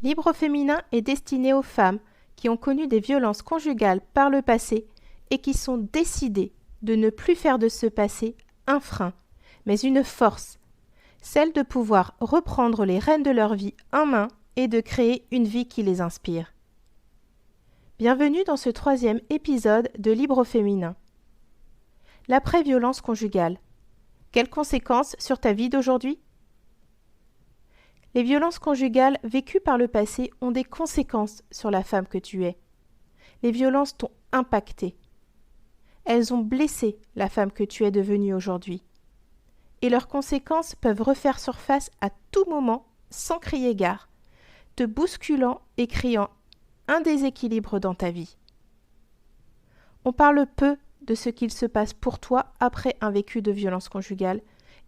Libre au féminin est destiné aux femmes qui ont connu des violences conjugales par le passé et qui sont décidées de ne plus faire de ce passé un frein, mais une force, celle de pouvoir reprendre les rênes de leur vie en main et de créer une vie qui les inspire. Bienvenue dans ce 3e épisode de Libre au féminin. L'après-violence conjugale. Quelles conséquences sur ta vie d'aujourd'hui ? Les violences conjugales vécues par le passé ont des conséquences sur la femme que tu es. Les violences t'ont impacté. Elles ont blessé la femme que tu es devenue aujourd'hui. Et leurs conséquences peuvent refaire surface à tout moment, sans crier gare, te bousculant et créant un déséquilibre dans ta vie. On parle peu de ce qu'il se passe pour toi après un vécu de violence conjugale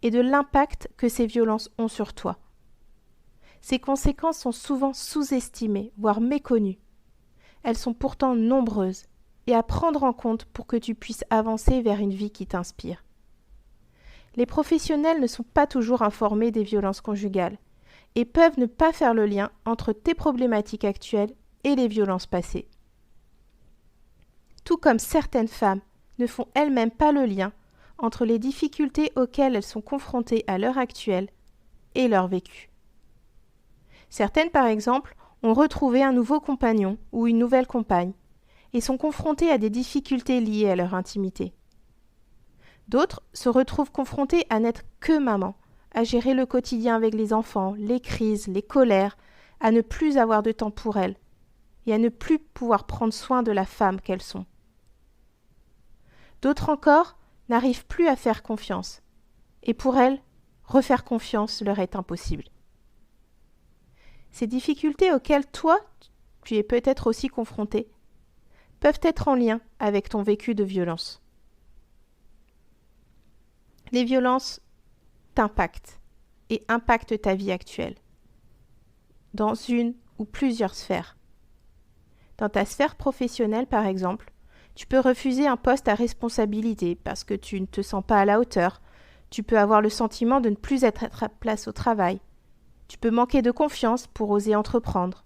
et de l'impact que ces violences ont sur toi. Ces conséquences sont souvent sous-estimées, voire méconnues. Elles sont pourtant nombreuses et à prendre en compte pour que tu puisses avancer vers une vie qui t'inspire. Les professionnels ne sont pas toujours informés des violences conjugales et peuvent ne pas faire le lien entre tes problématiques actuelles et les violences passées. Tout comme certaines femmes ne font elles-mêmes pas le lien entre les difficultés auxquelles elles sont confrontées à l'heure actuelle et leur vécu. Certaines, par exemple, ont retrouvé un nouveau compagnon ou une nouvelle compagne et sont confrontées à des difficultés liées à leur intimité. D'autres se retrouvent confrontées à n'être que maman, à gérer le quotidien avec les enfants, les crises, les colères, à ne plus avoir de temps pour elles et à ne plus pouvoir prendre soin de la femme qu'elles sont. D'autres encore n'arrivent plus à faire confiance et pour elles, refaire confiance leur est impossible. Ces difficultés auxquelles toi, tu es peut-être aussi confronté, peuvent être en lien avec ton vécu de violence. Les violences t'impactent et impactent ta vie actuelle, dans une ou plusieurs sphères. Dans ta sphère professionnelle, par exemple, tu peux refuser un poste à responsabilité parce que tu ne te sens pas à la hauteur. Tu peux avoir le sentiment de ne plus être à ta place au travail. Tu peux manquer de confiance pour oser entreprendre.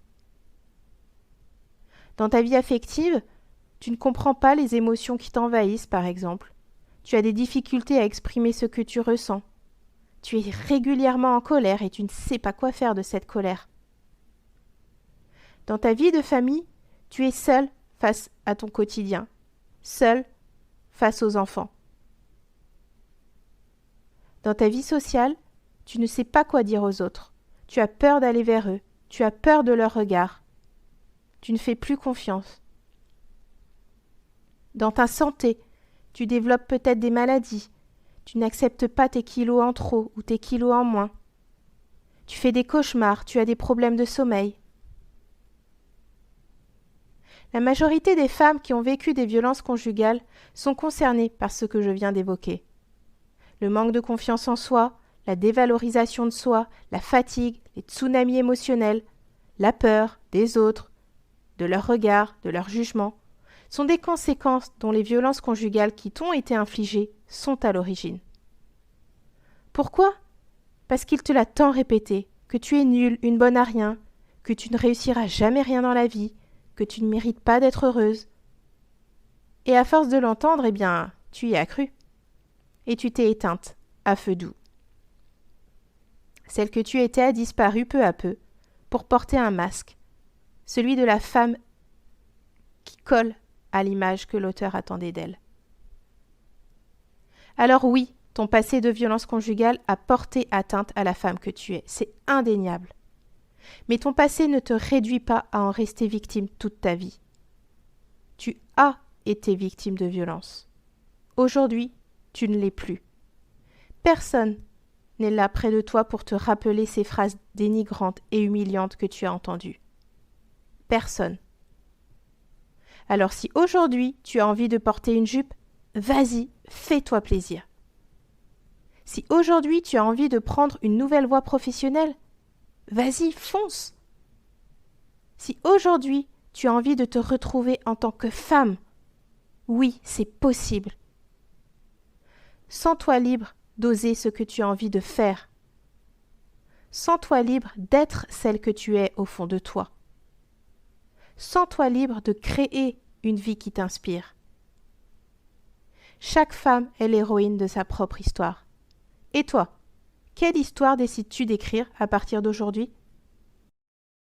Dans ta vie affective, tu ne comprends pas les émotions qui t'envahissent, par exemple. Tu as des difficultés à exprimer ce que tu ressens. Tu es régulièrement en colère et tu ne sais pas quoi faire de cette colère. Dans ta vie de famille, tu es seul face à ton quotidien, seul face aux enfants. Dans ta vie sociale, tu ne sais pas quoi dire aux autres. Tu as peur d'aller vers eux, tu as peur de leur regard. Tu ne fais plus confiance. Dans ta santé, tu développes peut-être des maladies. Tu n'acceptes pas tes kilos en trop ou tes kilos en moins. Tu fais des cauchemars, tu as des problèmes de sommeil. La majorité des femmes qui ont vécu des violences conjugales sont concernées par ce que je viens d'évoquer. Le manque de confiance en soi, la dévalorisation de soi, la fatigue, les tsunamis émotionnels, la peur des autres, de leur regard, de leur jugement, sont des conséquences dont les violences conjugales qui t'ont été infligées sont à l'origine. Pourquoi ? Parce qu'il te l'a tant répété, que tu es nulle, une bonne à rien, que tu ne réussiras jamais rien dans la vie, que tu ne mérites pas d'être heureuse. Et à force de l'entendre, tu y as cru. Et tu t'es éteinte, à feu doux. Celle que tu étais a disparu peu à peu, pour porter un masque, celui de la femme qui colle à l'image que l'auteur attendait d'elle. Alors oui, ton passé de violence conjugale a porté atteinte à la femme que tu es, c'est indéniable. Mais ton passé ne te réduit pas à en rester victime toute ta vie. Tu as été victime de violence. Aujourd'hui, tu ne l'es plus. Personne n'est là près de toi pour te rappeler ces phrases dénigrantes et humiliantes que tu as entendues. Personne. Alors si aujourd'hui tu as envie de porter une jupe, vas-y, fais-toi plaisir. Si aujourd'hui tu as envie de prendre une nouvelle voie professionnelle, vas-y, fonce. Si aujourd'hui tu as envie de te retrouver en tant que femme, oui, c'est possible. Sens-toi libre d'oser ce que tu as envie de faire. Sens-toi libre d'être celle que tu es au fond de toi. Sens-toi libre de créer une vie qui t'inspire. Chaque femme est l'héroïne de sa propre histoire. Et toi, quelle histoire décides-tu d'écrire à partir d'aujourd'hui ?